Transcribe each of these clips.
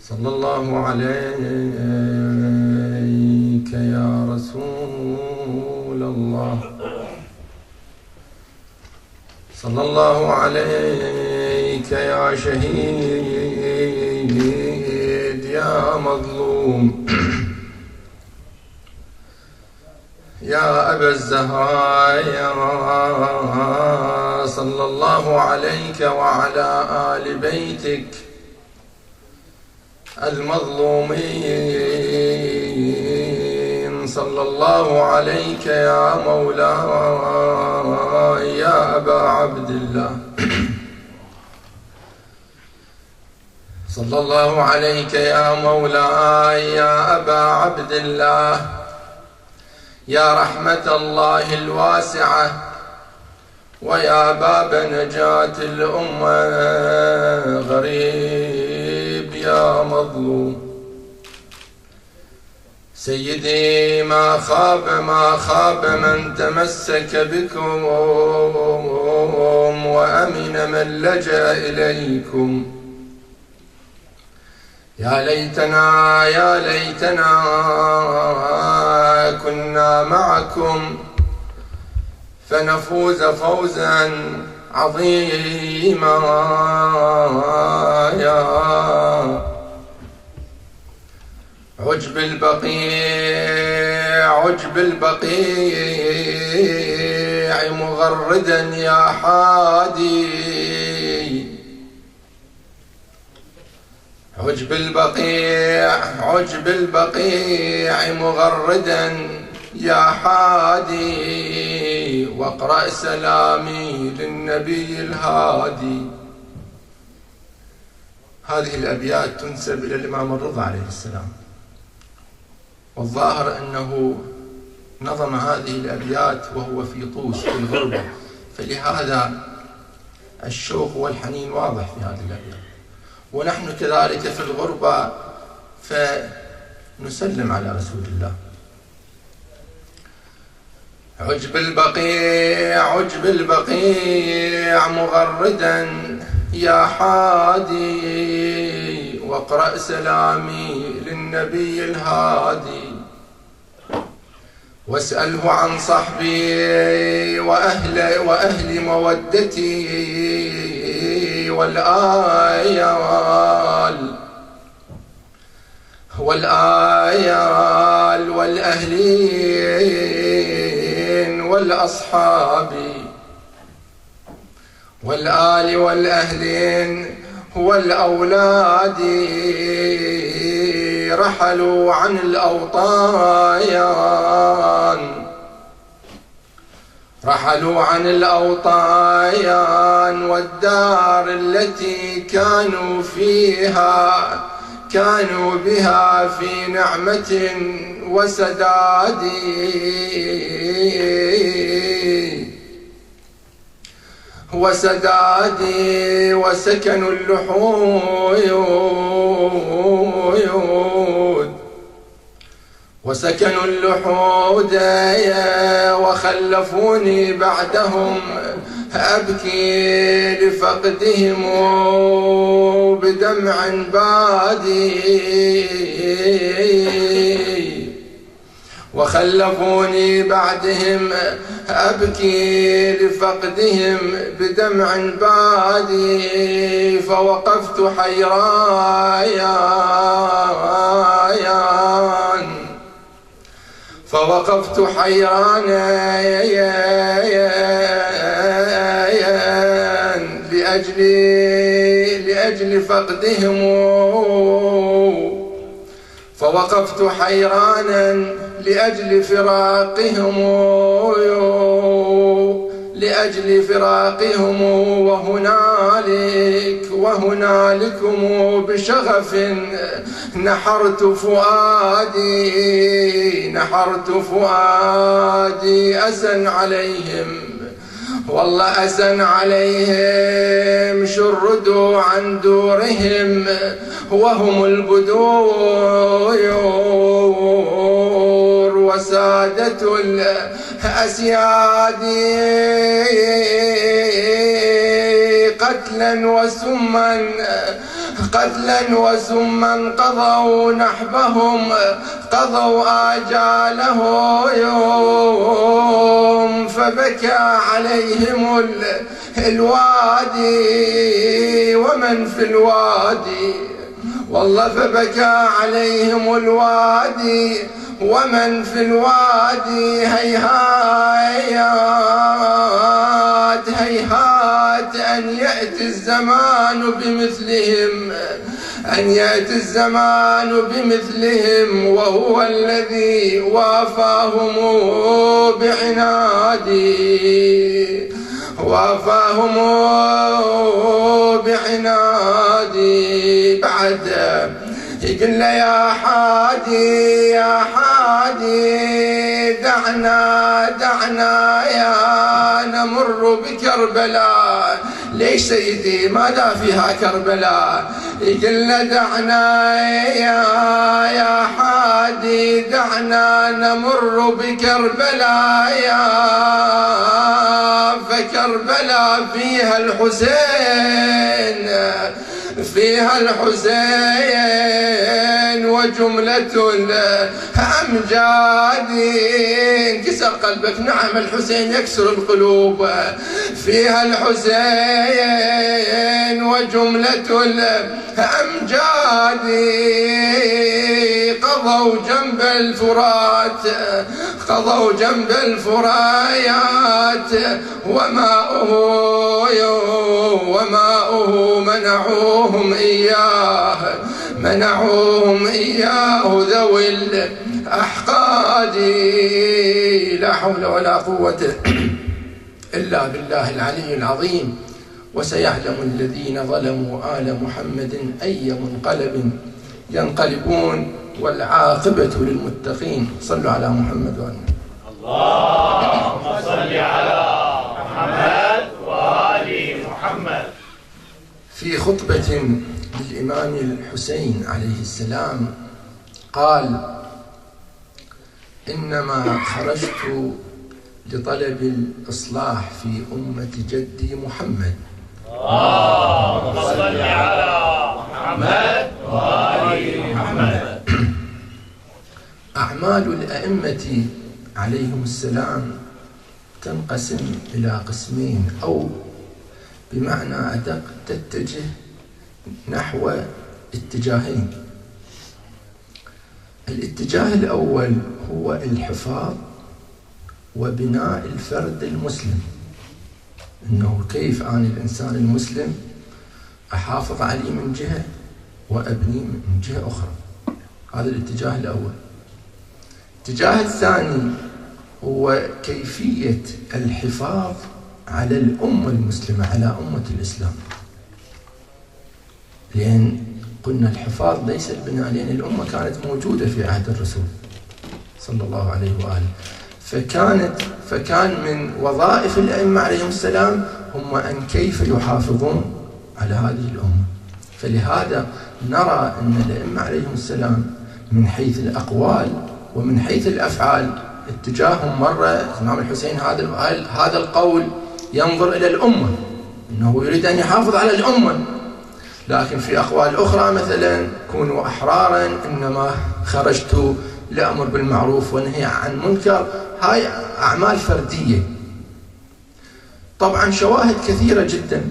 صلى الله عليك يا رسول الله، صلى الله عليك يا شهيد يا مظلوم، يا أبا الزهراء صلى الله عليك وعلى آل بيتك المظلومين، صلى الله عليك يا مولاي يا أبا عبد الله، صلى الله عليك يا مولاي يا أبا عبد الله، يا رحمة الله الواسعة ويا باب نجاة الأمة، غريب يا مظلوم، سيدي ما خاب من تمسك بكم وأمن من لجأ إليكم، يا ليتنا كنا معكم فنفوز فوزا عظيما، يا عجب البقيع مغردا يا حادي، عجب البقيع مغردا يا حادي، واقرأ سلامي للنبي الهادي. هذه الأبيات تنسب إلى الإمام الرضا عليه السلام، والظاهر أنه نظم هذه الأبيات وهو في طوس في الغربة، فلهذا الشوق والحنين واضح في هذه الأبيات، ونحن كذلك في الغربة فنسلم على رسول الله. عجب البقيع مغردا يا حادي، واقرأ سلامي للنبي الهادي، واسأله عن صحبي وأهل مودتي والآيال والأهلين والأصحاب والآل والأهلين والأولاد، رحلوا عن الأوطان والدار التي كانوا بها في نعمة وسداد، وسكنوا اللحود وخلفوني بعدهم أبكي لفقدهم بدمع بادي، وخلفوني بعدهم أبكي لفقدهم بدمع بادي، فوقفت حيرانا لأجل فقدهم، فوقفت حيرانا لأجل فراقهم، وهنالكم بشغف نحرت فؤادي أسن عليهم، والله أسن عليهم، شردوا عن دورهم وهم البدور وسادة الأسياد، قتلا وسما قتلا وسما قضوا نحبهم، قضوا آجاله يوم، فبكى عليهم الوادي ومن في الوادي، والله فبكى عليهم الوادي ومن في الوادي. هيهات هيهات أن يأتي الزمان بمثلهم، أن يأتي الزمان بمثلهم، وهو الذي وافاهم بعنادي، وافاهم بعنادي. بعد يقول له يا حادي يا حادي دعنا دعنا يا نمر بكربلاء. ليش سيدي ماذا فيها كربلاء؟ يقول له دعنا يا حادي دعنا نمر بكربلاء، فكربلاء فيها الحسين، فيها الحسين وجملة الأمجاد. انكسر قلبك، نعم الحسين يكسر القلوب. فيها الحسين وجملة الأمجاد، قضوا جنب الفرات، قضوا جنب الفرايات، وماؤه منعوهم إياه، منعوهم إياه ذوي الأحقاد. لا حول ولا قوة إلا بالله العلي العظيم. وسيعلم الذين ظلموا آل محمد أي منقلب ينقلبون، والعاقبة للمتقين. صلوا على محمد وآل محمد. اللهم صل على محمد وآل محمد. في خطبة للإمام الحسين عليه السلام قال: إنما خرجت لطلب الإصلاح في أمة جدي محمد. اللهم صل على محمد وآل محمد. أعمال الأئمة عليهم السلام تنقسم إلى قسمين، أو بمعنى أدق تتجه نحو اتجاهين. الاتجاه الأول هو الحفاظ وبناء الفرد المسلم، إنه كيف أنا الإنسان المسلم أحافظ عليه من جهة وأبنيه من جهة أخرى. هذا الاتجاه الأول. الاتجاه الثاني هو كيفية الحفاظ على الأمة المسلمة، على أمة الإسلام. لأن قلنا الحفاظ ليس البناء، لأن الأمة كانت موجودة في عهد الرسول صلى الله عليه وآله، فكان من وظائف الأئمة عليهم السلام هم أن كيف يحافظون على هذه الأمة. فلهذا نرى أن الأئمة عليهم السلام من حيث الأقوال ومن حيث الأفعال اتجاههم مرة الإمام الحسين هذا القول ينظر إلى الأمة، أنه يريد أن يحافظ على الأمة، لكن في أقوال أخرى مثلا كونوا أحرارا، إنما خرجت لأمر بالمعروف ونهي عن منكر. هاي أعمال فردية. طبعا شواهد كثيرة جدا،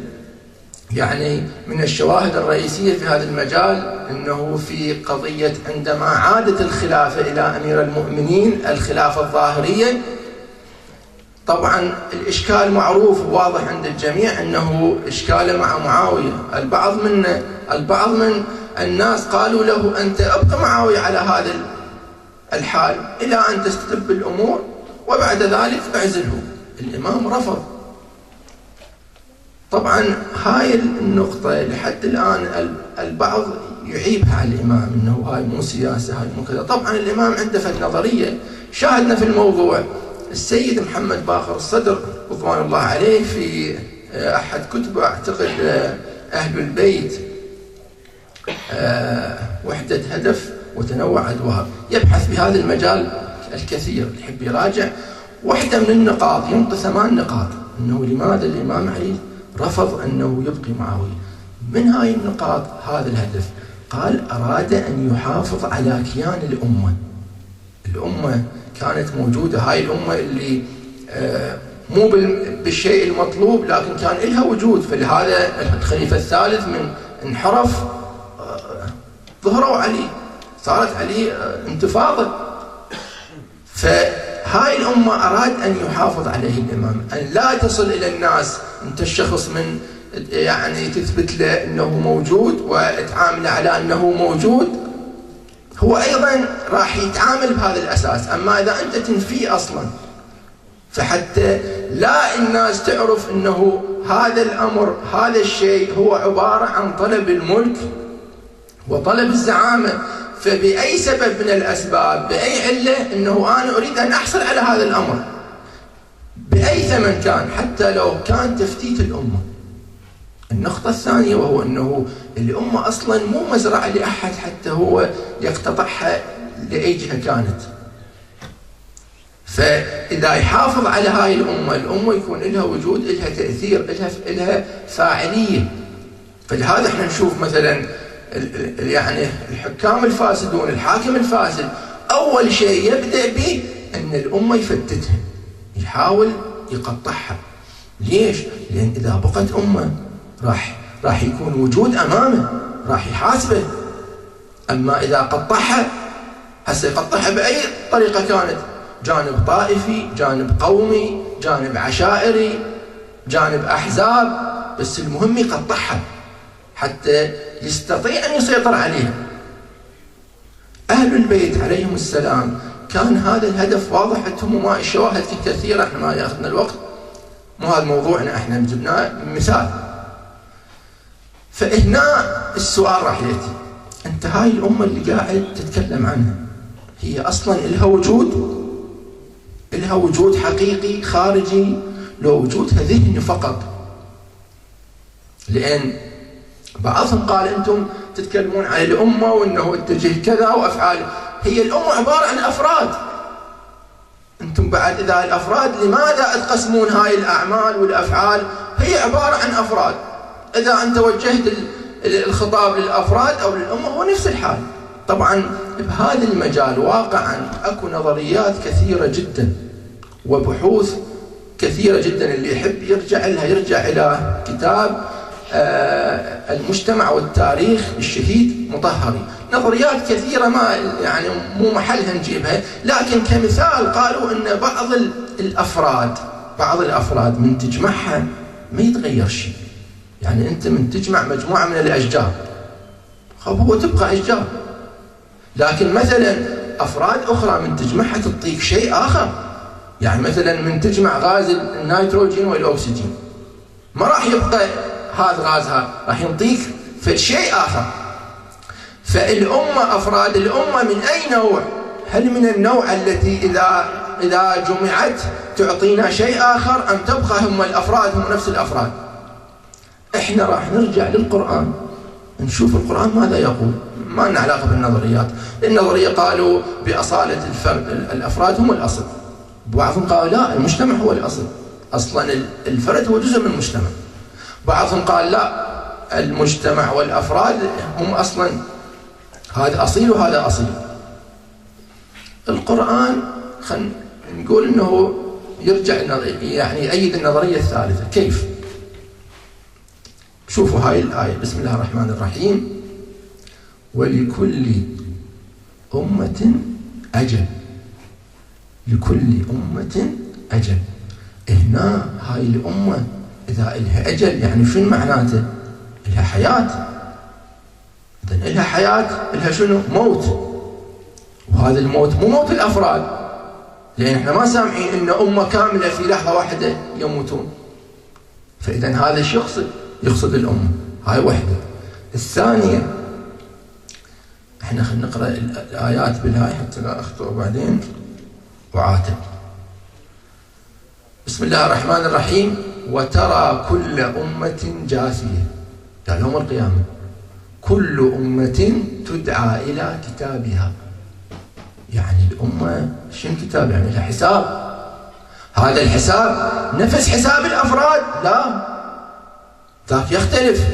يعني من الشواهد الرئيسية في هذا المجال أنه في قضية عندما عادت الخلافة إلى أمير المؤمنين الخلافة الظاهرية، طبعا الإشكال معروف وواضح عند الجميع أنه إشكال مع معاوية. البعض من الناس قالوا له أنت ابقى معاوية على هذا الحال إلى أن تستتب الأمور وبعد ذلك اعزله. الإمام رفض. طبعا هاي النقطة لحد الآن البعض يعيبها على الإمام، أنه هاي مو سياسة، هاي مو كذا. طبعا الإمام عنده فد نظرية، شاهدنا في الموضوع السيد محمد باقر الصدر رضوان الله عليه في أحد كتبه أعتقد أهل البيت وحدة هدف وتنوع أدوار، يبحث في هذا المجال الكثير، يحب يراجع. واحدة من النقاط ينطي 8 نقاط، أنه لماذا الإمام علي رفض أنه يبقي معاوية. من هاي النقاط هذا الهدف. قال أراد أن يحافظ على كيان الأمة. الأمة كانت موجودة، هاي الأمة اللي مو بالشيء المطلوب لكن كان لها وجود. فلهذا الخليفة الثالث من انحرف ظهروا عليه، صارت عليه انتفاضة. فهاي الأمة أراد أن يحافظ عليه الإمام، أن لا تصل إلى الناس أنت الشخص من يعني تثبت له أنه موجود وتعامل على أنه موجود، هو أيضا راح يتعامل بهذا الأساس. أما إذا أنت تنفيه أصلا، فحتى لا الناس تعرف أنه هذا الأمر هذا الشيء هو عبارة عن طلب الملك وطلب الزعامة، فبأي سبب من الأسباب بأي علة أنه أنا أريد أن أحصل على هذا الأمر بأي ثمن كان، حتى لو كان تفتيت الأمة. النقطة الثانية وهو أنه الأمة أصلا مو مزرعة لأحد حتى هو يقتطعها لأي جهة كانت. فإذا يحافظ على هاي الأمة يكون لها وجود، لها تأثير، لها فاعلية. فلهذا احنا نشوف مثلا يعني الحكام الفاسدون، الحاكم الفاسد أول شيء يبدأ به أن الأمة يفتتها، يحاول يقطعها. ليش؟ لأن إذا بقت أمة راح يكون وجود أمامه، راح يحاسبه. أما إذا قطعها، هسه يقطعها بأي طريقة كانت، جانب طائفي، جانب قومي، جانب عشائري، جانب أحزاب، بس المهم يقطعها حتى يستطيع أن يسيطر عليها. أهل البيت عليهم السلام كان هذا الهدف واضح عندهم، وما الشواهد كثيرة، احنا ما ياخذنا الوقت، مو هذا موضوعنا، احنا جبناه مثال. فهنا السؤال راح يأتي، أنت هاي الأمة اللي قاعد تتكلم عنها هي أصلا لها وجود؟ لها وجود حقيقي خارجي؟ لو وجودها ذهني فقط؟ لأن بعضهم قال أنتم تتكلمون عن الأمة وأنه اتجه كذا وأفعال، هي الأمة عبارة عن أفراد. أنتم بعد إذا الأفراد لماذا تقسمون هاي الأعمال والأفعال؟ هي عبارة عن أفراد. إذا أنت وجهت الخطاب للأفراد أو للأمة هو نفس الحال. طبعا بهذا المجال واقعا أكو نظريات كثيرة جدا وبحوث كثيرة جدا، اللي يحب يرجع لها يرجع إلى كتاب المجتمع والتاريخ الشهيد مطهري. نظريات كثيرة ما يعني مو محلها نجيبها، لكن كمثال قالوا أن بعض الأفراد من تجمعها ما يتغير شيء. يعني أنت من تجمع مجموعة من الأشجار هو تبقى أشجار، لكن مثلا أفراد أخرى من تجمعها تعطيك شيء آخر. يعني مثلا من تجمع غاز النيتروجين والأكسجين ما راح يبقى هذا غازها، راح يعطيك شيء آخر. فالأمة أفراد الأمة من أي نوع؟ هل من النوع التي إذا جمعت تعطينا شيء آخر، أم تبقى هم الأفراد هم نفس الأفراد؟ إحنا راح نرجع للقرآن نشوف القرآن ماذا يقول. ما لنا علاقة بالنظريات. النظرية قالوا بأصالة الأفراد هم الأصل، بعضهم قالوا لا المجتمع هو الأصل، أصلا الفرد هو جزء من المجتمع. بعضهم قال لا المجتمع والأفراد هم أصلا هذا أصيل وهذا أصيل. القرآن خلينا نقول أنه يرجع يعني يأيد النظرية الثالثة. كيف؟ شوفوا هاي الآية، بسم الله الرحمن الرحيم: ولكل أمة أجل. لكل أمة أجل. هنا هاي الأمة إذا إلها أجل يعني شنو معناته؟ إلها حياة. إذا إلها حياة إلها شنو؟ موت. وهذا الموت مو موت الأفراد، لأن إحنا ما سامعين إن أمة كاملة في لحظة واحدة يموتون. فإذا هذا الشيء يقصد الأمة. هاي وحدة. الثانية إحنا خلينا نقرأ الآيات بالهاي حتى لا أخطأ بعدين وعاتب. بسم الله الرحمن الرحيم: وترى كل أمة جاثية. يعني يوم القيامة كل أمة تدعى إلى كتابها. يعني الأمة شنو كتاب؟ يعني لها حساب. هذا الحساب نفس حساب الأفراد؟ لا، ذاك يختلف.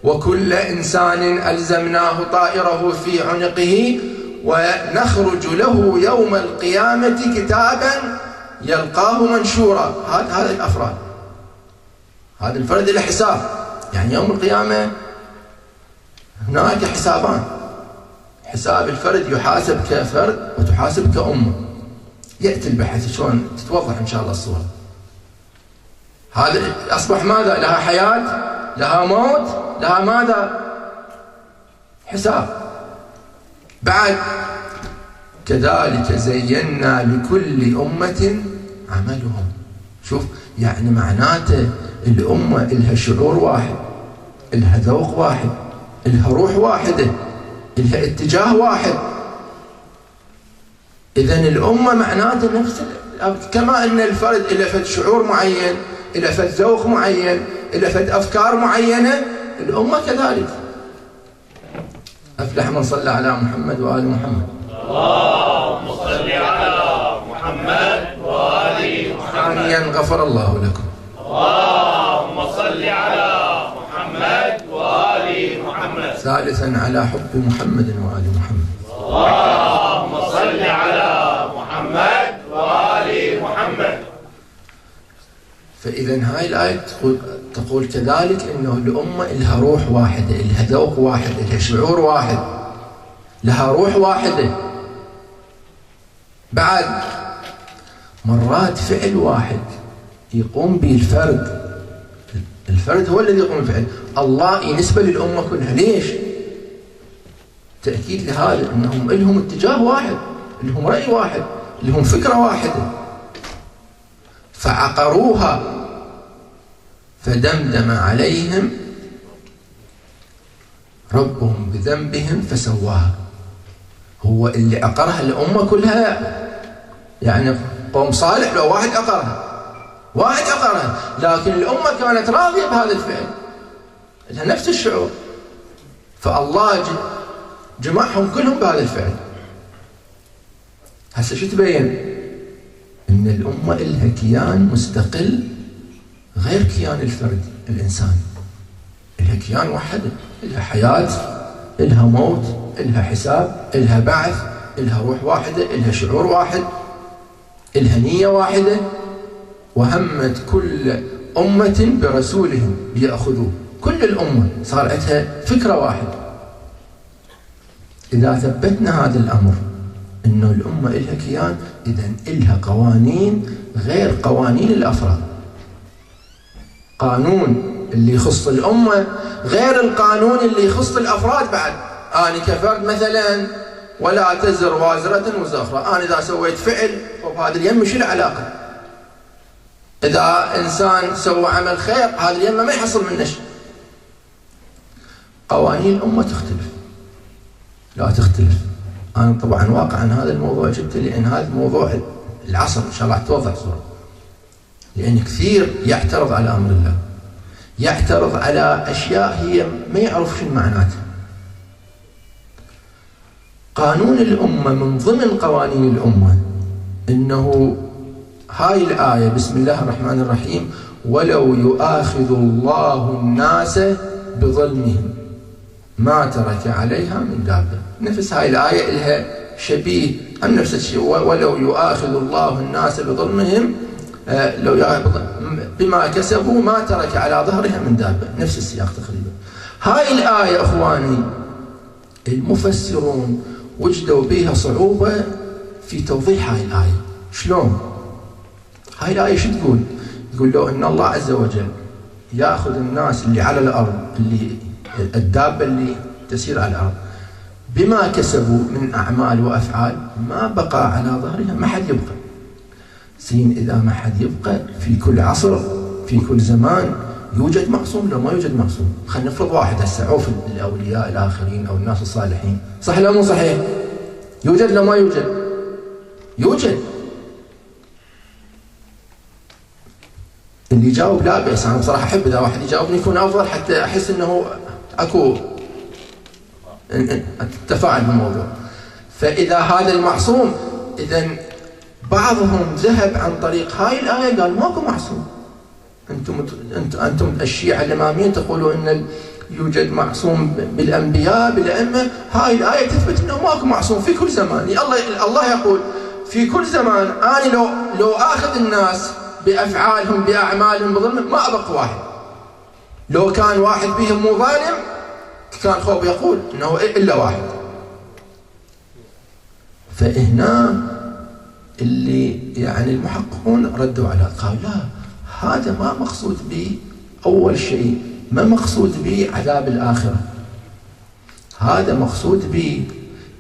وكل إنسان ألزمناه طائره في عنقه ونخرج له يوم القيامة كتابا يلقاه منشورا. هذا الأفراد، هذا الفرد له حساب. يعني يوم القيامة هناك حسابان، حساب الفرد يحاسب كفرد وتحاسب كأمة. يأتي البحث شلون تتوضح إن شاء الله الصورة. هذا أصبح ماذا؟ لها حياة، لها موت، لها ماذا؟ حساب. بعد كذلك زينا لكل أمة عملهم. شوف يعني معناته الأمة إلها شعور واحد، إلها ذوق واحد، إلها روح واحدة، إلها اتجاه واحد. إذن الأمة معناته نفس كما أن الفرد إلى فد شعور معين، إلى فد ذوق معين، إلى فد أفكار معينة، الأمة كذلك. أفلح من صلى على محمد وآل محمد. اللهم صل على محمد وآل محمد. ثانيا غفر الله لكم. اللهم صل على محمد وآل محمد. ثالثا على حب محمد وآل محمد. اللهم صل على محمد وآل محمد. فإذا هاي الآية تقول كذلك إنه الأمة لها روح واحدة، لها ذوق واحد، لها شعور واحد، لها روح واحدة. بعد مرات فعل واحد يقوم به الفرد، الفرد هو الذي يقوم بالفعل. الله ينسبة للأمة كلها. ليش؟ تأكيد لهذا أنهم لهم اتجاه واحد، لهم رأي واحد، لهم فكرة واحدة، فعقروها فدمدم عليهم ربهم بذنبهم فسواها. هو اللي عقرها الأمة كلها، يعني قوم صالح لو واحد عقرها، لكن الأمة كانت راضية بهذا الفعل، لها نفس الشعور، فالله جمعهم كلهم بهذا الفعل. هسه شو تبين؟ إن الأمة إلها كيان مستقل غير كيان الفرد الإنسان. إلها كيان واحد، إلها حياة، إلها موت، إلها حساب، إلها بعث، إلها روح واحدة، إلها شعور واحد، إلها نية واحدة. وهمت كل أمة برسولهم ليأخذوه. كل الأمة صار عندها فكرة واحدة. إذا ثبتنا هذا الأمر إنه الأمة إلها كيان، إذن إلها قوانين غير قوانين الأفراد. قانون اللي يخص الأمة غير القانون اللي يخص الأفراد. بعد أنا كفرد مثلا ولا تزر وازرة وزر أخرى، أنا إذا سويت فعل وبهذا اليم شو العلاقة؟ إذا إنسان سوى عمل خير هذا اليم ما يحصل منه شيء. قوانين الأمة تختلف، لا تختلف. أنا طبعا واقعا هذا الموضوع جبته لأن هذا موضوع العصر إن شاء الله توضح صورة، لأن كثير يعترض على أمر الله، يعترض على أشياء هي ما يعرف شو معناتها. قانون الأمة من ضمن قوانين الأمة إنه هاي الآية بسم الله الرحمن الرحيم ولو يؤاخذ الله الناس بظلمهم ما ترك عليها من دابة. نفس هاي الآية لها شبيه أم نفس الشيء، ولو يؤاخذ الله الناس بظلمهم بما كسبوا ما ترك على ظهرها من دابة. نفس السياق تقريبا. هاي الآية أخواني المفسرون وجدوا بها صعوبة في توضيح هاي الآية. شلون؟ هاي الآية شو تقول؟ تقول له إن الله عز وجل يأخذ الناس اللي على الأرض، اللي الدابة اللي تسير على الأرض، بما كسبوا من أعمال وأفعال ما بقى على ظهرها، ما حد يبقى. زين إذا ما حد يبقى في كل عصر في كل زمان يوجد معصوم لو ما يوجد معصوم. خلينا نفرض واحد هسه عوف الأولياء الآخرين أو الناس الصالحين، صح لا مو صحيح؟ يوجد لو ما يوجد؟ يوجد. اللي يجاوب لا بأس. أنا بصراحة أحب إذا واحد يجاوبني يكون أفضل حتى أحس إنه أكو تفاعل بالموضوع. فإذا هذا المعصوم، إذن بعضهم ذهب عن طريق هاي الآية قال ماكو معصوم. أنتم الشيعة الإماميين تقولوا إن يوجد معصوم بالأنبياء بالأئمة، هاي الآية تثبت أنه ماكو معصوم في كل زمان. الله يقول في كل زمان أنا لو آخذ الناس بأفعالهم بأعمالهم بظلم ما أبقى واحد. لو كان واحد بهم مو ظالم كان خوف يقول أنه إلا واحد. فهنا اللي يعني المحققون ردوا على قالوا لا، هذا ما مقصود به. أول شيء ما مقصود به عذاب الآخرة، هذا مقصود به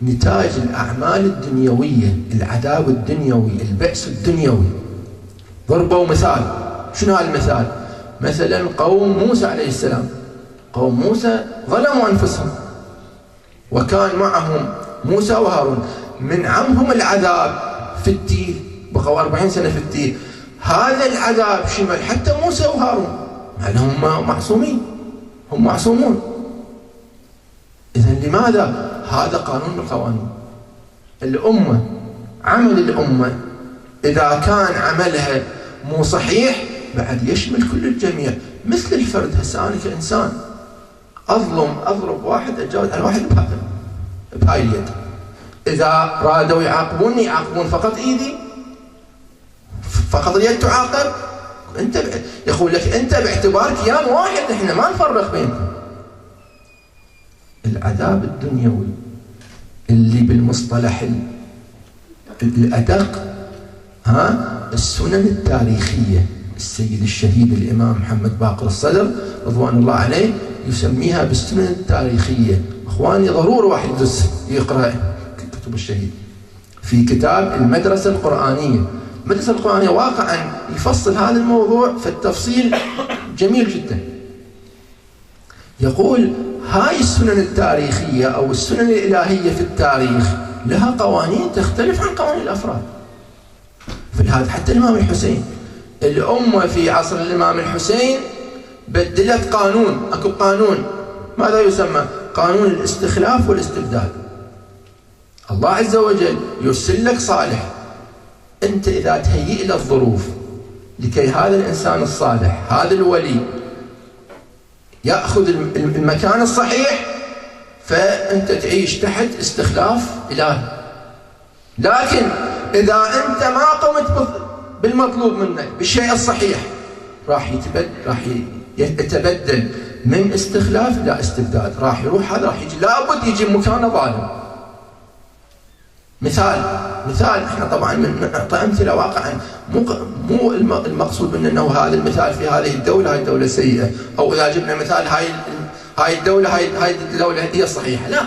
نتاج الأعمال الدنيوية، العذاب الدنيوي، البأس الدنيوي. ضربوا مثال. شنو المثال؟ مثلا قوم موسى عليه السلام. قوم موسى ظلموا أنفسهم وكان معهم موسى وهارون، منعهم العذاب في التيه، بقوا 40 سنة في التيه. هذا العذاب شمل حتى موسى وهارون، يعني هم معصومين، هم معصومون. إذن لماذا؟ هذا قانون من القوانين. الأمة، عمل الأمة إذا كان عملها مو صحيح بعد يشمل كل الجميع. مثل الفرد، هسه أنا كإنسان أضرب واحد، أتجاوز على واحد بهاي اليد، إذا رادوا يعاقبوني يعاقبون فقط إيدي، فقط اليد تعاقب. أنت يقول لك أنت باعتبار كيان واحد، إحنا ما نفرق بينكم. العذاب الدنيوي اللي بالمصطلح الأدق السنن التاريخية. السيد الشهيد الإمام محمد باقر الصدر رضوان الله عليه يسميها بالسنن التاريخية. إخواني ضروري واحد يقرأ كتب الشهيد في كتاب المدرسة القرآنية. المدرسة القرآنية واقعا يفصل هذا الموضوع في التفصيل جميل جدا. يقول هاي السنن التاريخية أو السنن الإلهية في التاريخ لها قوانين تختلف عن قوانين الأفراد. فلهذا حتى الإمام الحسين، الأمة في عصر الإمام الحسين بدلت قانون. أكو قانون ماذا يسمى؟ قانون الاستخلاف والاستبداد. الله عز وجل يرسل لك صالح، أنت إذا تهيئ له الظروف لكي هذا الإنسان الصالح، هذا الولي يأخذ المكان الصحيح، فأنت تعيش تحت استخلاف إلهي. لكن إذا أنت ما قمت بالمطلوب منك بالشيء الصحيح راح يتبدل من استخلاف إلى استبداد. راح يروح هذا، راح يجي لابد يجي مكانه ظالم. مثال احنا طبعا نعطي امثله واقعا، مو المقصود انه هذا المثال في هذه الدوله، هاي الدوله سيئه، او اذا جبنا مثال هاي الدوله هاي الدوله هي الصحيحه. لا،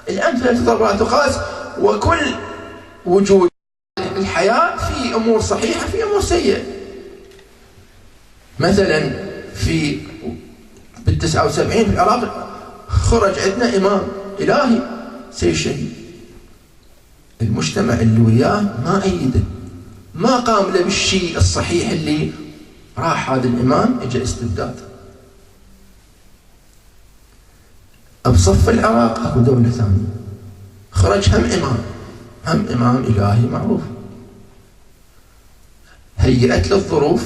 الامثله تضرب ولا تقاس، وكل وجود الحياه في امور صحيحه في امور سيئه. مثلا بال79 في العراق خرج عندنا امام الهي سيد الشهيد، المجتمع اللي وياه ما أيده، ما قام له بالشيء الصحيح اللي راح هذا الإمام اجى استبداد. بصف العراق أكو دولة ثانية خرج هم إمام إلهي معروف، هيئت له الظروف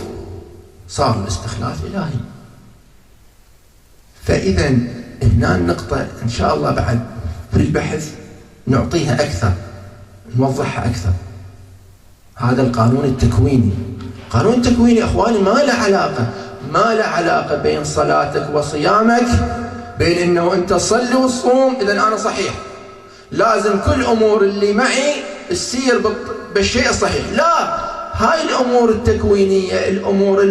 صار الاستخلاف إلهي. فإذا هنا النقطة إن شاء الله بعد في البحث نعطيها أكثر، نوضحها أكثر. هذا القانون التكويني. قانون التكويني أخواني ما له علاقة بين صلاتك وصيامك، بين إنه أنت تصلي وتصوم إذا أنا صحيح، لازم كل أمور اللي معي تسير بالشيء الصحيح. لا، هاي الأمور التكوينية، الأمور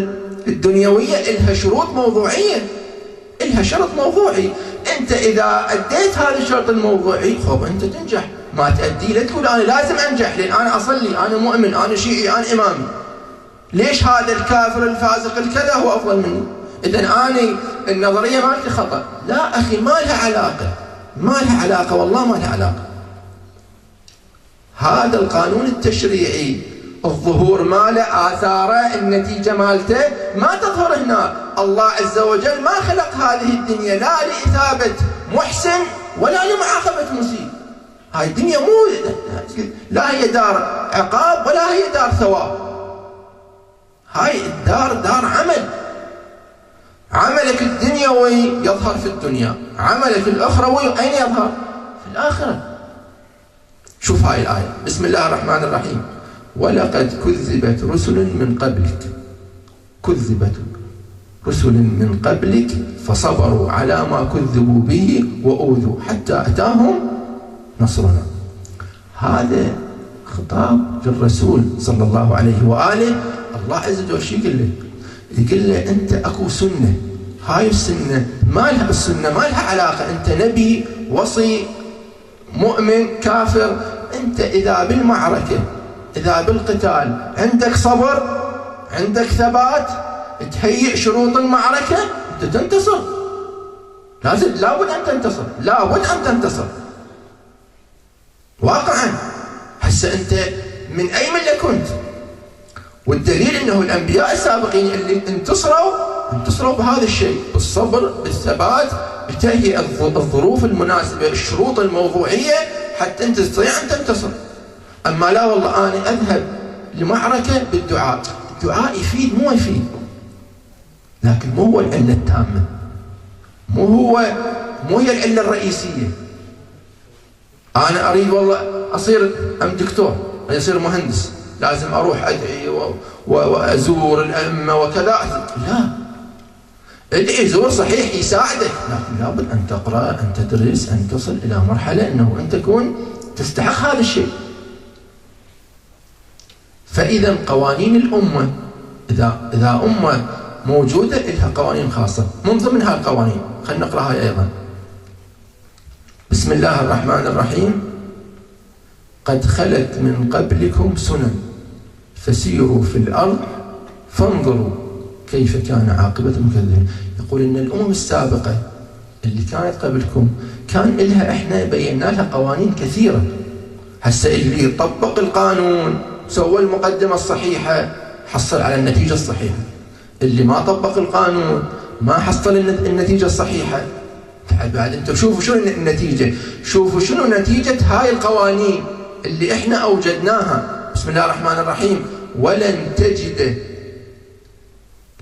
الدنيوية إلها شروط موضوعية، إلها شرط موضوعي. أنت إذا أديت هذا الشرط الموضوعي خب أنت تنجح. ما تأدي لا تقول أنا لازم أنجح لأن أنا أصلي، أنا مؤمن، أنا شيعي، أنا إمامي. ليش هذا الكافر الفاسق الكذا هو أفضل مني؟ إذن أنا النظرية مالتي خطأ. لا أخي، ما لها علاقة، والله ما لها علاقة. هذا القانون التشريعي الظهور ماله، آثاره، النتيجة مالته ما تظهر هنا. الله عز وجل ما خلق هذه الدنيا لا لإثابة محسن ولا لمعاقبة مسيء. هاي الدنيا لا هي دار عقاب ولا هي دار ثواب. هاي الدار دار عملك الدنيوي يظهر في الدنيا، عملك الأخروي أين يظهر؟ في الآخرة. شوف هاي الآية، بسم الله الرحمن الرحيم: ولقد كذبت رسل من قبلك، كذبت رسل من قبلك فصبروا على ما كذبوا به وأوذوا حتى أتاهم نصرنا. هذا خطاب للرسول صلى الله عليه وآله. الله عز وجل شو يقول له أنت أكو سنة، هاي السنة ما لها بالسنة ما لها علاقة، أنت نبي وصي مؤمن كافر، أنت إذا بالمعركة إذا بالقتال عندك صبر عندك ثبات تهيئ شروط المعركة أنت تنتصر. لابد أن تنتصر، لابد أن تنتصر واقعا. هسه أنت من أي ملة كنت؟ والدليل أنه الأنبياء السابقين اللي انتصروا بهذا الشيء، بالصبر بالثبات بتهيئة الظروف المناسبة الشروط الموضوعية حتى أنت تستطيع أن تنتصر. أما لا والله أنا أذهب لمعركة بالدعاء، الدعاء يفيد مو يفيد، لكن مو هو العلة التامة، مو هي العلة الرئيسية. أنا أريد والله أصير دكتور، أصير مهندس، لازم أروح أدعي وأزور الأئمة وكذا. لا، ادعي زور صحيح يساعدك، لكن لابد أن تقرأ أن تدرس أن تصل إلى مرحلة أنه أنت تكون تستحق هذا الشيء. فإذا قوانين الأمة إذا أمة موجودة لها قوانين خاصة، من ضمنها القوانين خلينا نقرأها أيضا. بسم الله الرحمن الرحيم: قد خلت من قبلكم سنن فسيروا في الأرض فانظروا كيف كان عاقبة المكذبين. يقول إن الأمم السابقة اللي كانت قبلكم كان لها إحنا بينا لها قوانين كثيرة. هسه اللي طبق القانون سوى المقدمة الصحيحة حصل على النتيجة الصحيحة، اللي ما طبق القانون ما حصل النتيجة الصحيحة. بعد انتم شوفوا شنو النتيجة، شوفوا شنو نتيجة هاي القوانين اللي احنا اوجدناها. بسم الله الرحمن الرحيم: ولن تجد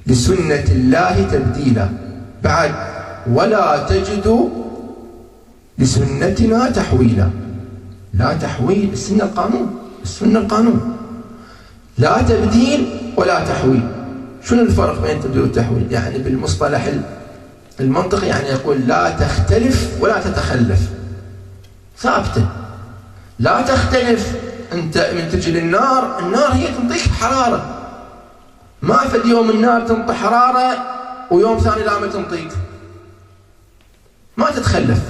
لسنة الله تبديلا. بعد: ولا تجد لسنتنا تحويلا. لا تحويل، السنة القانون، السنة القانون، لا تبديل ولا تحويل. شنو الفرق بين التبديل والتحويل؟ يعني بالمصطلح المنطقي يعني يقول لا تختلف ولا تتخلف، ثابتة. لا تختلف، انت من تجي للنار، النار هي تنطيك حرارة، ما في يوم النار تنطي حرارة ويوم ثاني لا ما تنطيك، ما تتخلف.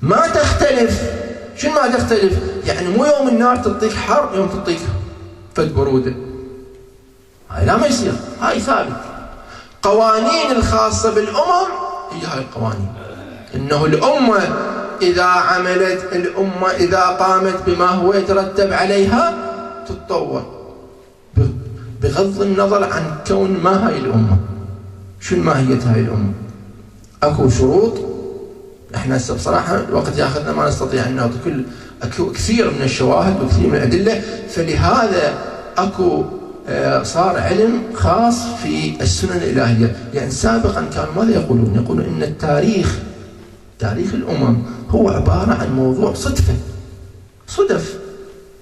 ما تختلف، شنو ما تختلف؟ يعني مو يوم النار تنطيك حر يوم تنطيك فد برودة، هاي لا ما يصير، هاي ثابت. قوانين الخاصة بالأمم هي هاي القوانين، إنه الأمة إذا عملت، الأمة إذا قامت بما هو يترتب عليها تتطور، بغض النظر عن كون ما هاي الأمة، شنو ماهية هاي الأمة. أكو شروط، إحنا هسه بصراحة الوقت ياخذنا ما نستطيع أن نعطي أكو كثير من الشواهد وكثير من الأدلة، فلهذا أكو صار علم خاص في السنن الإلهية. يعني سابقا كانوا ماذا يقولون؟ يقولون إن التاريخ، تاريخ الأمم هو عبارة عن موضوع صدف.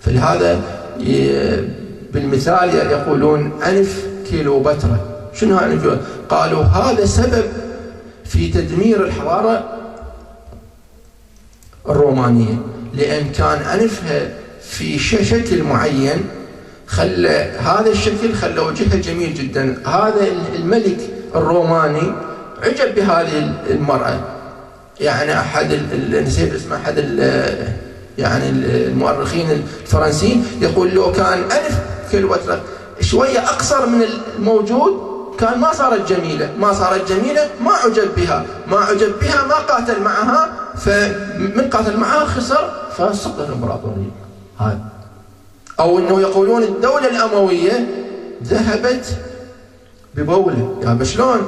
فلهذا بالمثال يقولون أنف كيلوبترا. شنو أنف؟ قالوا هذا سبب في تدمير الحضارة الرومانية، لأن كان أنفها في شكل معين، خلى هذا الشكل خلى وجهها جميل جدا. هذا الملك الروماني عجب بهذه المرأة. يعني أحد نسيت اسمه، أحد يعني المؤرخين الفرنسيين يقول لو كان أنف كيلوبترا شوية أقصر من الموجود كان ما صارت جميلة، ما عجب بها، ما قاتل معها، فمن قاتل معها خسر فسقطت الإمبراطورية. هذا أو أنه يقولون الدولة الأموية ذهبت ببولة. يعني شلون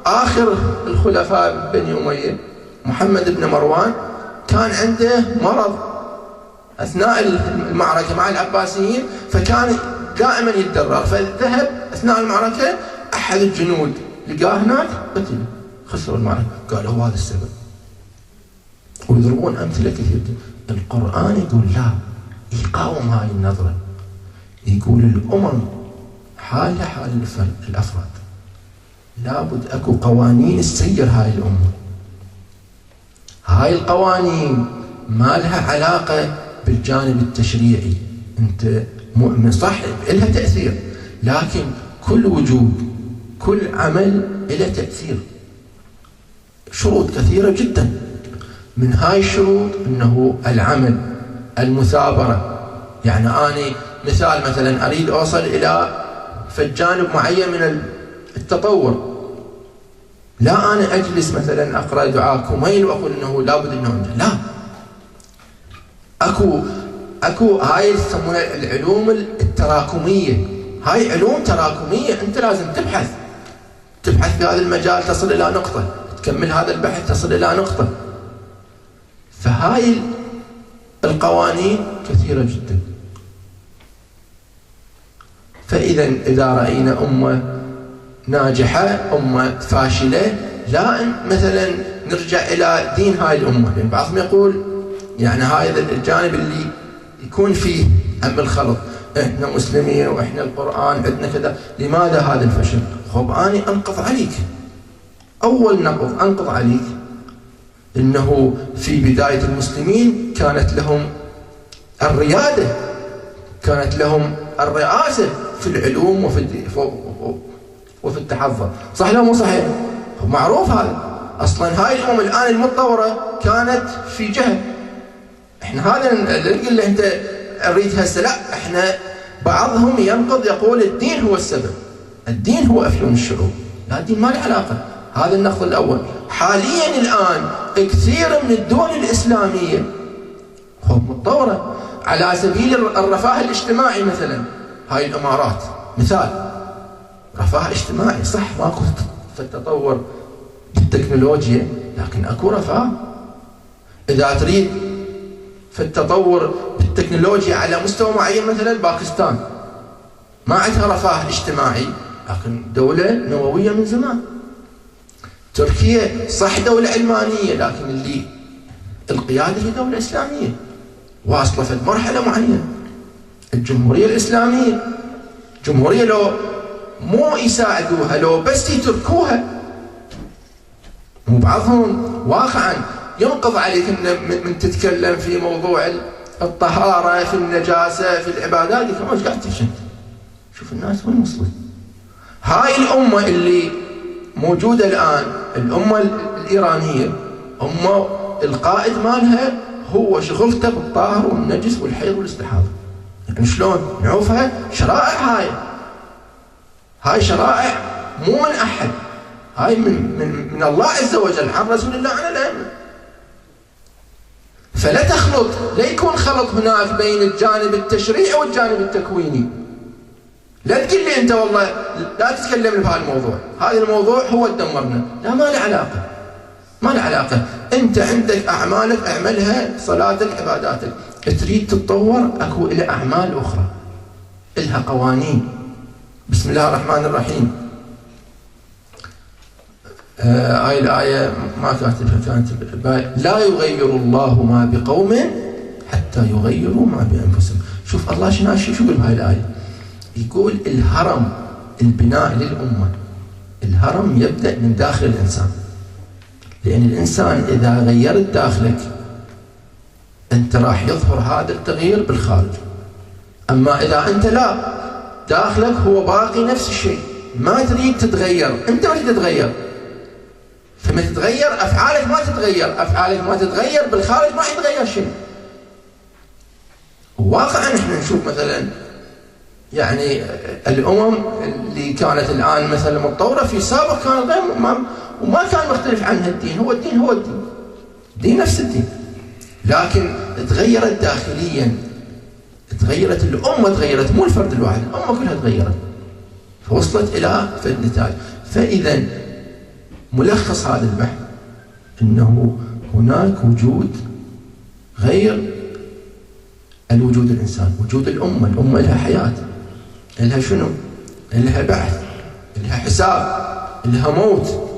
آخر الخلفاء بني أمية محمد بن مروان كان عنده مرض أثناء المعركة مع العباسيين، فكان دائما يتضرر، فذهب أثناء المعركة أحد الجنود لقاه هناك قتل، خسروا المعركة. قالوا هذا السبب، ويضربون أمثلة كثيرة. القرآن يقول لا، يقاوم هاي النظرة، يقول الأمم حالها حال الأفراد، لابد أكو قوانين تسير هاي الأمة. هاي القوانين ما لها علاقة بالجانب التشريعي، أنت مؤمن صح إلها تأثير، لكن كل وجود كل عمل له تأثير. شروط كثيرة جدا، من هاي الشروط أنه العمل، المثابرة. يعني أنا مثلا أريد أوصل إلى جانب معين من التطور، لا أنا أجلس مثلا أقرأ دعاء كوميل وأقول أنه لابد أنه لا، أكو هاي يسمونها العلوم التراكمية. هاي علوم تراكمية، أنت لازم تبحث في هذا المجال تصل إلى نقطة، تكمل هذا البحث تصل إلى نقطة. فهاي القوانين كثيرة جدا. إذا رأينا أمة ناجحة أمة فاشلة، لا مثلا نرجع إلى دين هاي الأمة، لأن بعضهم يقول يعني هذا الجانب اللي يكون فيه الخلط، إحنا مسلمين وإحنا القرآن عندنا كذا، لماذا هذا الفشل؟ خب أنا أنقض عليك، أول نقض أنقض عليك إنه في بداية المسلمين كانت لهم الريادة، كانت لهم الرئاسة في العلوم وفي التحضر، صح لا مو صحيح؟ معروف هذا. أصلا هاي الأمم الآن المتطورة كانت في جهة، إحنا هذا اللي نقول أنت أريد هسه، لا إحنا بعضهم ينقض يقول الدين هو السبب، الدين هو أفيون الشعوب، لا الدين ما له علاقة. هذا النقض الأول. حاليا الآن كثير من الدول الإسلامية متطورة على سبيل الرفاه الاجتماعي، مثلا هاي الإمارات مثال رفاه اجتماعي، صح ماكو في التطور بالتكنولوجيا، لكن اكو رفاه. إذا تريد في التطور بالتكنولوجيا على مستوى معين، مثلا باكستان ما عندها رفاه اجتماعي، لكن دولة نووية من زمان. تركيا صح دولة علمانية، لكن اللي القيادة هي دولة إسلامية واصلة في مرحلة معينة. الجمهورية الإسلامية جمهورية لو مو يساعدوها، لو بس يتركوها، مو بعضهم واقعا ينقض عليك من تتكلم في موضوع الطهارة، في النجاسة، في العبادات، كمان قاعد تفشل. شوف الناس وين وصلت. هاي الأمة اللي موجودة الآن، الأمة الإيرانية، أمة القائد مالها هو شغلته بالطاهر والنجس والحيض والاستحاضة. يعني شلون نعوفها؟ شرائع هاي شرائع مو من أحد، هاي من الله عز وجل عن رسول الله عن الأئمة. فلا تخلط، لا يكون خلط هناك بين الجانب التشريعي والجانب التكويني. لا تقول لي أنت والله لا تتكلم في هذا الموضوع، هذا الموضوع هو دمرنا، لا ما له علاقة، ما له علاقة. أنت عندك أعمالك اعملها، صلاتك، عباداتك. تريد تتطور، أكو إلى أعمال أخرى إلها قوانين. بسم الله الرحمن الرحيم. هاي الآية ما كاتبها، كانت لا يغير الله ما بقوم حتى يغيروا ما بأنفسهم. شوف الله شو يقول بهاي الآية؟ يقول الهرم، البناء للأمة، الهرم يبدأ من داخل الإنسان. لأن الإنسان إذا غيرت داخلك أنت راح يظهر هذا التغيير بالخارج. أما إذا أنت لا، داخلك هو باقي نفس الشيء، ما تريد تتغير، أنت ما تريد تتغير، فما تتغير أفعالك ما تتغير، أفعالك ما تتغير بالخارج ما يتغير شيء. واقعا احنا نشوف مثلا يعني الأمم اللي كانت الآن مثلا متطورة في سابق كانت غير وما كان مختلف عنها الدين، هو الدين نفس الدين، لكن تغيرت داخليا، تغيرت الأمة، تغيرت مو الفرد الواحد، الأمة كلها تغيرت، فوصلت إلى النتاج. فإذا ملخص هذا البحث أنه هناك وجود غير الوجود الإنسان، وجود الأمة لها حياة، لها شنو؟ لها بحث، لها حساب، لها موت.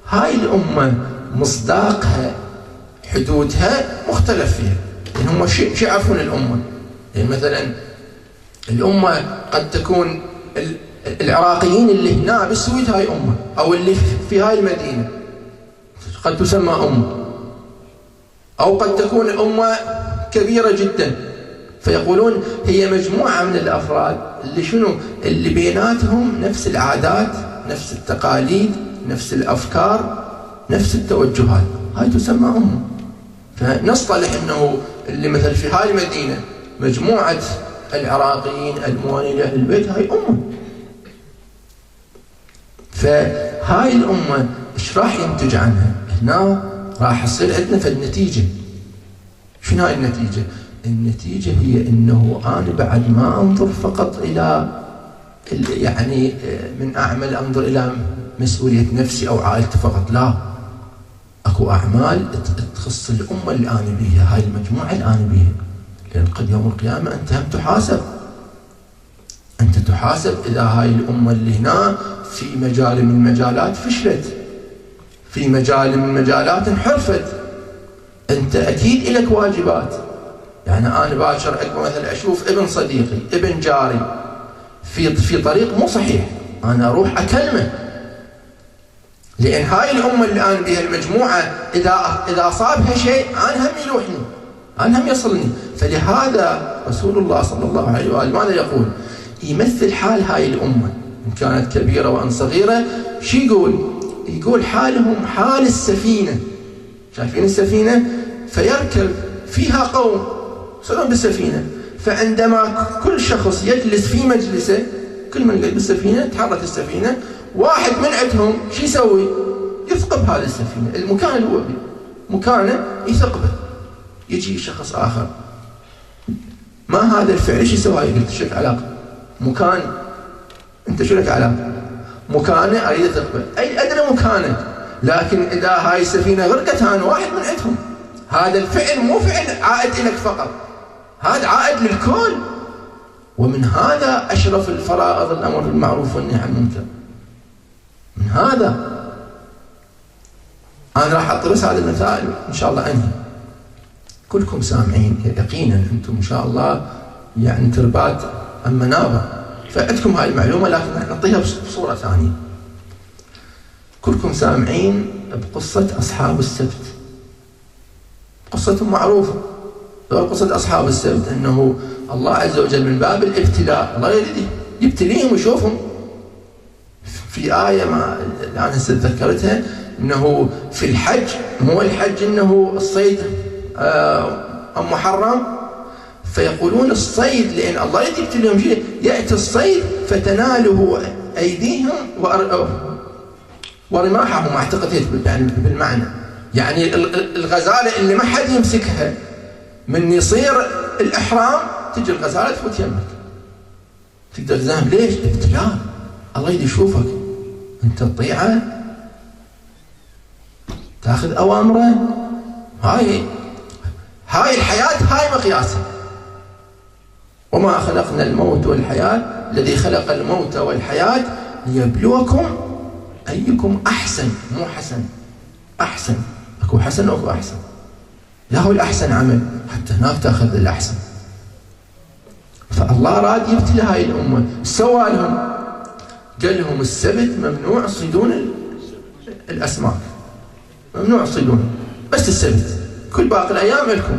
هاي الأمة مصداقها حدودها مختلف فيها، يعني هم شو يعرفون الأمة؟ يعني مثلا الأمة قد تكون العراقيين اللي هنا بالسويد هاي أمة، أو اللي في هاي المدينة قد تسمى أمة، أو قد تكون أمة كبيرة جدا، فيقولون هي مجموعة من الأفراد اللي شنو؟ اللي بيناتهم نفس العادات، نفس التقاليد، نفس الأفكار، نفس التوجهات، هاي تسمى أمة. فنصطلح أنه اللي مثل في هاي المدينة مجموعة العراقيين الموالين لأهل البيت هاي أمة. فهاي الأمة إيش راح ينتج عنها؟ هنا راح يصير عندنا فالنتيجة. شنو هاي النتيجة؟ النتيجة هي أنه أنا بعد ما أنظر فقط إلى يعني من أعمل أنظر إلى مسؤولية نفسي أو عائلتي فقط، لا، أكو أعمال تخص الأمة اللي أنا بيها، هاي المجموعة اللي أنا بيها، لأن قد يوم القيامة أنت هم تحاسب. أنت تحاسب إذا هاي الأمة اللي هنا في مجال من المجالات فشلت، في مجال من المجالات انحرفت، أنت أكيد إلك واجبات. يعني أنا باكر عقب مثلا أشوف ابن صديقي، ابن جاري في طريق مو صحيح، أنا أروح أكلمه، لأن هاي الأمة اللي أنا بها المجموعة إذا أصابها شيء أنا هم يلوحني، أنا هم يصلني. فلهذا رسول الله صلى الله عليه وآله ماذا يقول؟ يمثل حال هاي الأمة إن كانت كبيرة وأن صغيرة. شو يقول حالهم حال السفينة. شايفين السفينة؟ فيركب فيها قوم يصيرون بالسفينة، فعندما كل شخص يجلس في مجلسه، كل من يجلس بالسفينة تحرك السفينة، واحد من عندهم شو يسوي؟ يثقب هذه السفينة، المكان اللي هو مكانه يثقبه، يجي شخص آخر. ما هذا الفعل ايش يسوي؟ قلت شو لك علاقة؟ مكان، انت شو لك علاقة؟ مكانه اريد اثقبه، اي ادري مكانه، لكن اذا هاي السفينة غرقت انا واحد من عندهم، هذا الفعل مو فعل عائد لك فقط، هذا عائد للكل. ومن هذا أشرف الفرائض الأمر بالمعروف والنهي عن المنكر. من هذا أنا راح أطرس هذه المسائل إن شاء الله أنهي. كلكم سامعين يقينا أنتم إن شاء الله يعني تربات أما نابة، فعندكم هاي المعلومة، لكن نعطيها بصورة ثانية. كلكم سامعين بقصة أصحاب السبت، قصة معروفة. قصة أصحاب السبت أنه الله عز وجل من باب الابتلاء، الله يريد يبتليهم ويشوفهم. في آية ما أنا ذكرتها أنه في الحج، مو الحج أنه الصيد محرم، فيقولون الصيد لأن الله يريد يبتليهم شيء، يأتي الصيد فتناله أيديهم ورماحهم، أعتقد يعني بالمعنى، يعني الغزالة اللي ما حد يمسكها من يصير الإحرام تجي الغزالة تفوت يمك، تقدر تذهب. ليش؟ ابتلاء، الله يريد يشوفك أنت تطيعه، تأخذ أوامره. هاي الحياة، هاي مقياسها. وما خلقنا الموت والحياة، الذي خلق الموت والحياة ليبلوكم أيكم أحسن، مو حسن، أحسن، أكو حسن وأكو أحسن، لا هو الأحسن عمل حتى هناك تأخذ الأحسن. فالله راد يبتلي هاي الأمة، سوى لهم، قال لهم السبت ممنوع صيدون الأسماك، ممنوع صيدون، بس السبت، كل باقي الأيام لكم.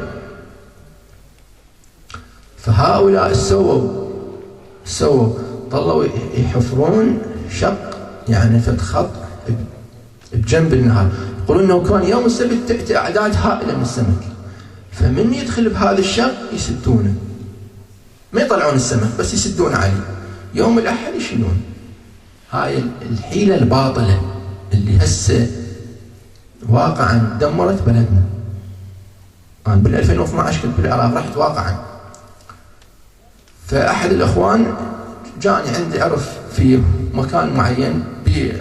فهؤلاء سووا ظلوا يحفرون شق، يعني فد خط بجنب النهر، يقولون انه كان يوم السبت تأتي اعداد هائله من السمك، فمن يدخل بهذا الشق يسدونه، ما يطلعون السمك بس يسدون عليه، يوم الاحد يشيلون. هاي الحيله الباطله اللي هسه واقعا دمرت بلدنا. انا بال 2012 كنت بالعراق، رحت واقعا، فاحد الاخوان جاني عندي عرف في مكان معين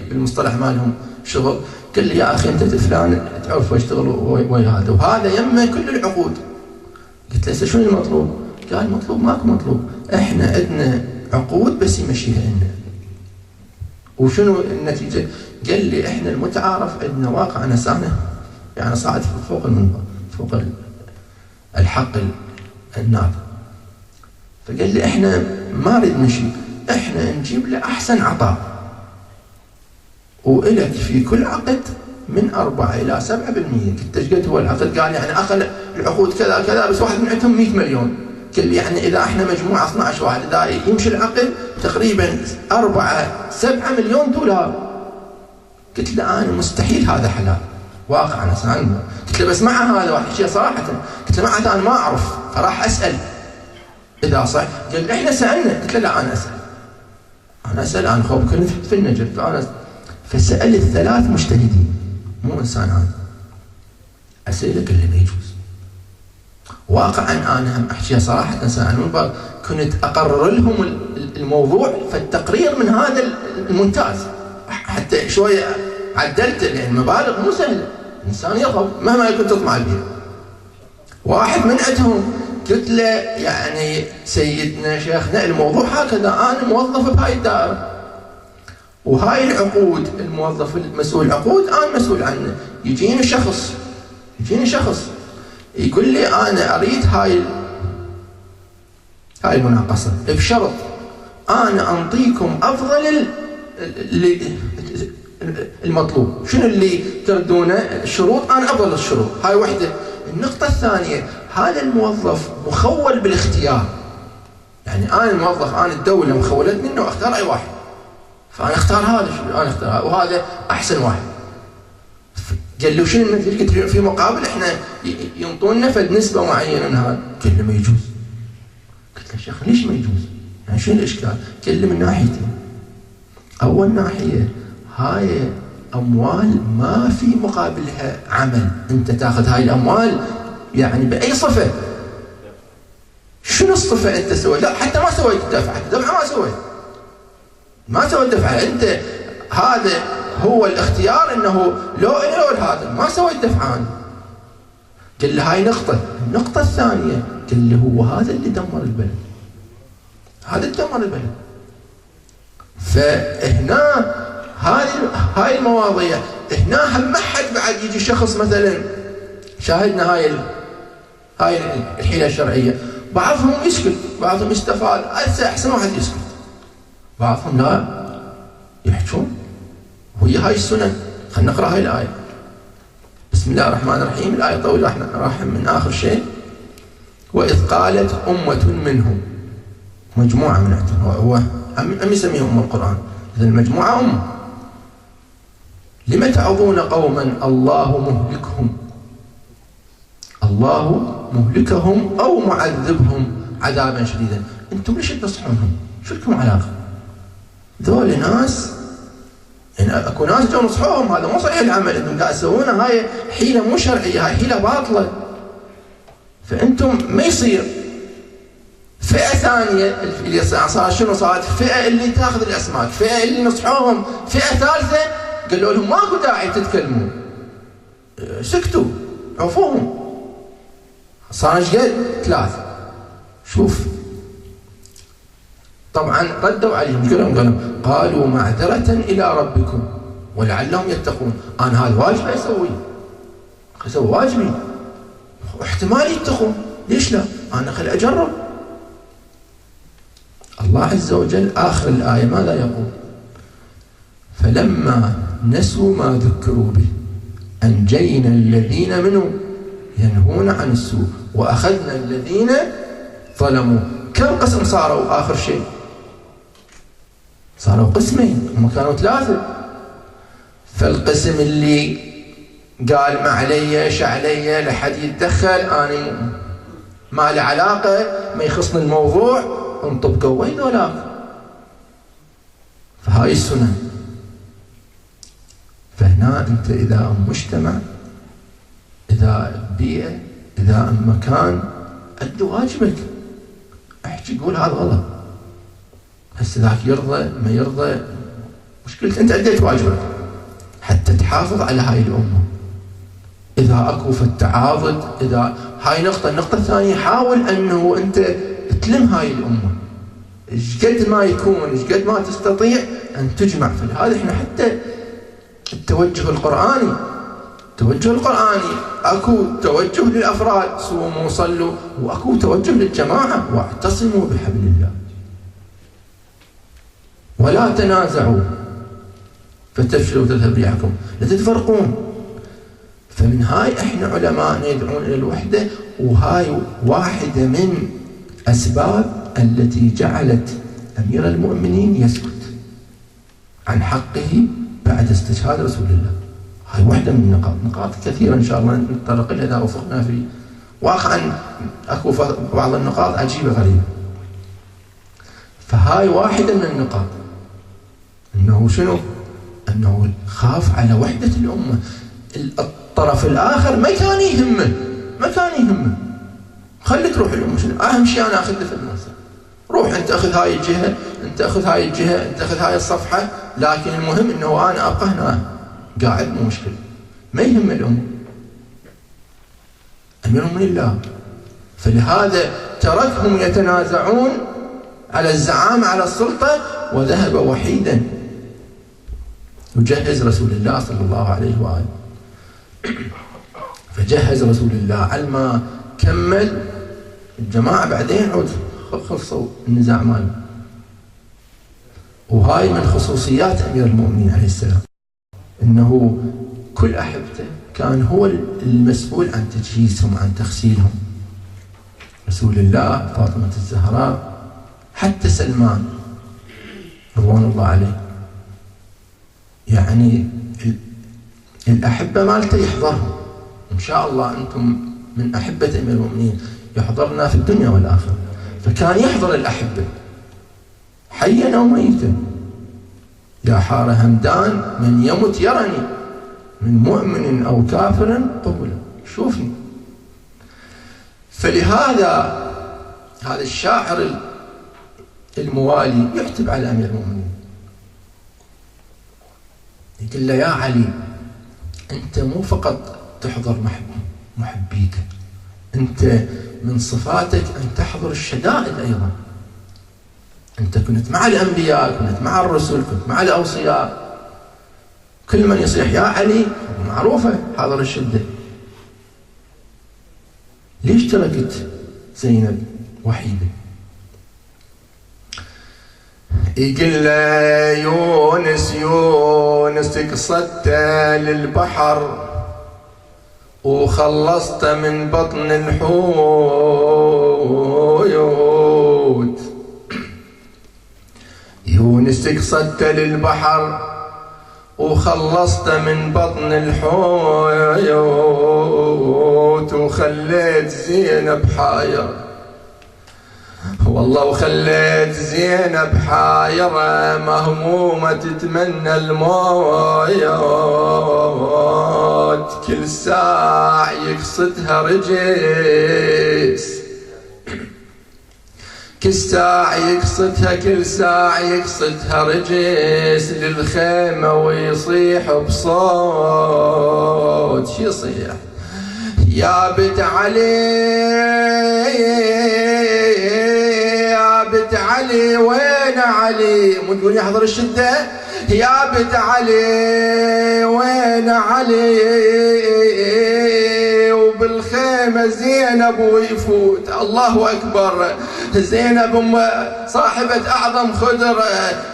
بالمصطلح مالهم شغل، قال لي يا اخي انت فلان تعرف واشتغل ويا هذا، وهذا يمه كل العقود. قلت له شنو المطلوب؟ قال مطلوب، ماكو مطلوب، احنا عندنا عقود بس يمشيها لنا. وشنو النتيجة؟ قال لي احنا المتعارف عندنا واقع نسانة، يعني صعد فوق المنبر، فوق الحق الناطق. فقال لي احنا ما نريد نشي، احنا نجيب له احسن عطاء، وإلك في كل عقد من 4 إلى 7%. قلت ايش قد هو العقد؟ قال يعني اقل العقود كذا كذا، بس واحد من عندهم 100 مليون. قال لي يعني اذا احنا مجموعه 12 واحد، اذا يمشي العقد تقريبا 4-7 مليون دولار. قلت له انا مستحيل هذا حلال، واقع انا سألنا. قلت له بس مع هذا واحد شيء صراحه، قلت له مع هذا انا ما اعرف، فراح اسال اذا صح. قال احنا سالنا. قلت له لا انا اسال، انا خوف كنت في النجف. فسالت 3 مجتهدين، مو انسان عادي. اسئله كلها ما يجوز. واقعا انا هم احكيها صراحه، سأل كنت اقرر لهم الموضوع فالتقرير من هذا الممتاز، حتى شويه عدلت، لان المبالغ مو سهله، الانسان يغضب مهما كنت تطمع بها. واحد من عندهم قلت له يعني سيدنا شيخنا الموضوع هكذا، انا موظف بهاي الدائره، وهاي العقود الموظف المسؤول العقود انا مسؤول عنه. يجيني شخص يقول لي انا اريد هاي المناقصه بشرط انا انطيكم افضل المطلوب. شنو اللي تردونه؟ الشروط، انا افضل الشروط. هاي وحده. النقطه الثانيه، هذا الموظف مخول بالاختيار، يعني انا الموظف، انا الدوله مخولتني انه اختار اي واحد، فانا اختار هذا، انا اختار وهذا احسن واحد. قال له شنو النتيجه؟ قلت له في مقابل احنا ينطونا فد نسبه معينه من هذا. قال له ما يجوز. قلت له شيخ ليش ما يجوز؟ يعني شنو الاشكال؟ قال لي من ناحيتين. اول ناحيه، هاي اموال ما في مقابلها عمل، انت تاخذ هاي الاموال يعني باي صفه. شنو الصفه انت سويت؟ لا حتى ما سويت دفعه ما سويت دفعه، انت هذا هو الاختيار انه لو هذا ما سويت دفعان. قال له هاي نقطه. النقطه الثانيه قال له هو هذا اللي دمر البلد، فهنا هاي المواضيع هنا هم ما حد بعد يجي شخص مثلا شاهدنا هاي الحيله الشرعيه، بعضهم يسكت، بعضهم يستفاد، احسن واحد يسكت، بعضهم لا يحجون. وهي هاي السنن. خلينا نقرا هاي الايه. بسم الله الرحمن الرحيم. الايه طويله، احنا راح من اخر شيء. واذ قالت امه منهم، مجموعه من عندهم، هو عم يسميهم القران، اذا المجموعه امه. لم تعظون قوما الله مهلكهم او معذبهم عذابا شديدا. انتم ليش تنصحونهم؟ شو لكم علاقه؟ ذول ناس، يعني اكو ناس جو نصحوهم هذا مو صحيح العمل انتم قاعد تسوونه، هاي حيله مو شرعيه، هاي حيله باطله، فانتم ما يصير. فئه ثانيه اللي صار شنو صارت؟ فئه اللي تاخذ الاسماك، فئه اللي نصحوهم، فئه ثالثه قالوا لهم ماكو داعي تتكلموا، سكتوا عفوهم. صار ايش قد؟ 3. شوف طبعا ردوا عليهم، قالوا معذرة إلى ربكم ولعلهم يتقون. أنا هذا واجب أسوي واجبي، واحتمال يتقون، ليش لا؟ أنا خلي أجرب. الله عز وجل آخر الآية ماذا يقول؟ فلما نسوا ما ذكروا به أنجينا الذين منهم ينهون عن السوء وأخذنا الذين ظلموا. كم قسم صاروا آخر شيء؟ صاروا قسمين، هم كانوا 3. فالقسم اللي قال ما علي علي لحد يتدخل، أنا ما له علاقة، ما يخصني الموضوع، انطب قوي ذولاك. فهاي السنن. فهنا أنت إذا مجتمع، إذا بيئة، إذا مكان، أدي واجبك، احكي قول هذا غلط. هسه ذاك يرضى ما يرضى مشكلة، أنت أديت واجبك حتى تحافظ على هاي الأمة. إذا أكو في التعاضد، إذا هاي نقطة. النقطة الثانية، حاول أنه أنت تلم هاي الأمة، قد ما يكون قد ما تستطيع أن تجمع. فلهذا إحنا حتى التوجه القرآني أكو توجه للأفراد صوموا وصلوا، وأكو توجه للجماعة واعتصموا بحبل الله ولا تنازعوا فتفشلوا وتذهب ريحكم، لا تتفرقون. فمن هاي احنا علماء يدعون الى الوحده، وهاي واحده من اسباب التي جعلت امير المؤمنين يسكت عن حقه بعد استشهاد رسول الله. هاي واحده من نقاط كثيره ان شاء الله نتطرق لها اذا وفقنا في واقعا. اكو بعض النقاط عجيبه غريبه. فهاي واحده من النقاط، انه شنو؟ انه خاف على وحده الامه. الطرف الاخر ما كان يهمه، خلي تروح الامه، شنو اهم شيء انا اخذه في المنصب، روح انت اخذ هاي الجهه، انت اخذ هاي الجهه، انت اخذ هاي الصفحه، لكن المهم انه انا ابقى هنا قاعد، مو مشكله، ما يهم الامه. امير من الله. فلهذا تركهم يتنازعون على الزعامه على السلطه، وذهب وحيدا يجهز رسول الله صلى الله عليه وآله. فجهز رسول الله على ما كمل الجماعة، بعدين عود خلصوا النزاع ماله. وهاي من خصوصيات أمير المؤمنين عليه السلام، إنه كل أحبته كان هو المسؤول عن تجهيزهم، عن تغسيلهم. رسول الله، فاطمة الزهراء، حتى سلمان رضوان الله عليه، يعني الأحبة مالته يحضرهم. إن شاء الله أنتم من أحبة أمير المؤمنين، يحضرنا في الدنيا والآخرة. فكان يحضر الأحبة حيا أو ميتا. يا حار همدان من يمت يرني، من مؤمن أو كافر قبلا، شوفني. فلهذا هذا الشاعر الموالي يكتب على أمير المؤمنين، يقول له: يا علي، أنت مو فقط تحضر محبيك، أنت من صفاتك أن تحضر الشدائد أيضا. أنت كنت مع الأنبياء، كنت مع الرسل، كنت مع الأوصياء، كل من يصيح يا علي معروفة حاضر الشدة. ليش تركت زينب وحيدة؟ يقول له: يونس قصدت للبحر، وخلصت من بطن الحوت. يونس قصدت للبحر، وخلصت من بطن الحوت، وخليت زينب حايرة. والله وخليت زينب حايرة، مهمومة تتمنى الموت، كل ساعة يقصدها رجس، كل ساعة يقصدها رجس للخيمة، ويصيح بصوت. شو يصيح؟ يا بنت علي وين علي؟ مو تقول يحضر الشدة؟ يا بنت علي وين علي؟ وبالخيمة زينب ويفوت. الله أكبر. زينب صاحبة أعظم خدر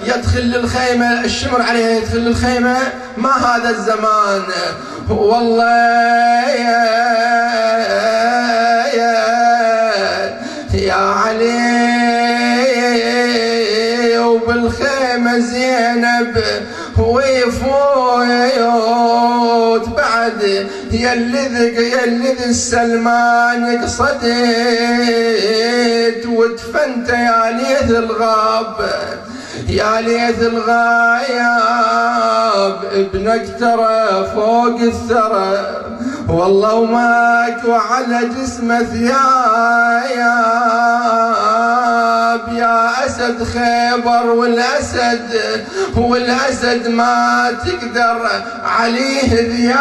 يدخل للخيمة، الشمر عليها يدخل للخيمة. ما هذا الزمان والله يا علي. وبالخيمة زينب ويفوت بعد يلذ السلمان قصدت، ودفنت يا ليث الغاب، يا ليث الغايب. ابنك ترى فوق الثرى، والله وماك وعلى جسمه ثياب. يا أسد خيبر، والأسد ما تقدر عليه ذياب.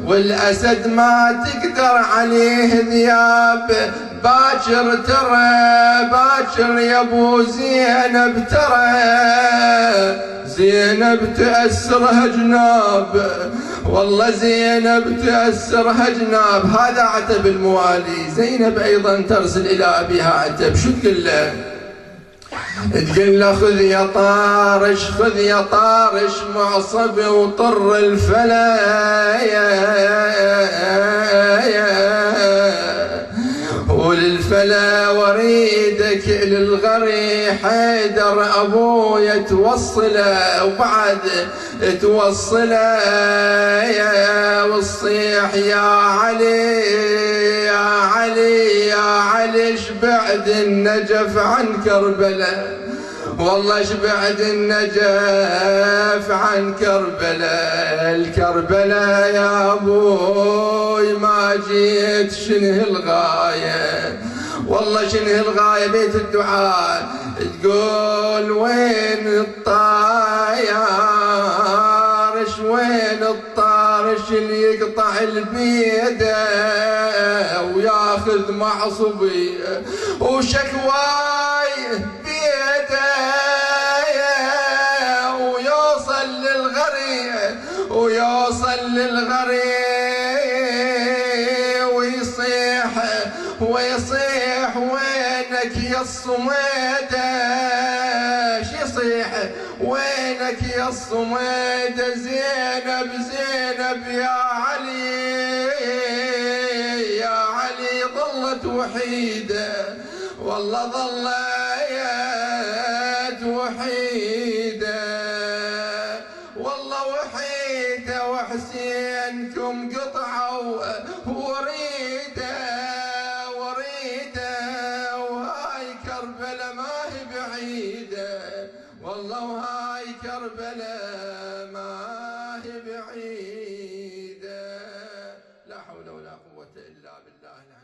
والأسد ما تقدر عليه ذياب. باكر ترى باكر يا ابو زينب ترى زينب تأسرها جناب، والله زينب تأسرها جناب. هذا عتب الموالي. زينب أيضا ترسل إلى أبيها عتب، شو تقول له؟ تقول له خذ يا طارش خذ يا طارش معصب وطر الفلا وللفلا وريدك للغري حيدر أبويا توصله وبعد توصله والصيح يا علي يا علي يا علي شبعد النجف عن كربلاء، والله شبعد النجف عن كربلاء. الكربلاء يا ابوي ما جيت شنه الغاية، والله شنه الغاية بيت الدعاء تقول وين الطايرش وين الطارش اللي يقطع البيدة وياخذ معصبي وشكواي بيده ويوصل للغري ويوصل للغري ويصيح وينك يا الصميدة شي يصيح وينك يا الصميدة زينب زينب يا علي يا علي ظلت وحيدة والله ظلت وحيدة والله وحيدة وحسينكم قطعوا وريدة وهاي كربلاء ما هي بعيدة والله وهاي كربلاء ما هي بعيدة. لا حول ولا قوة إلا بالله.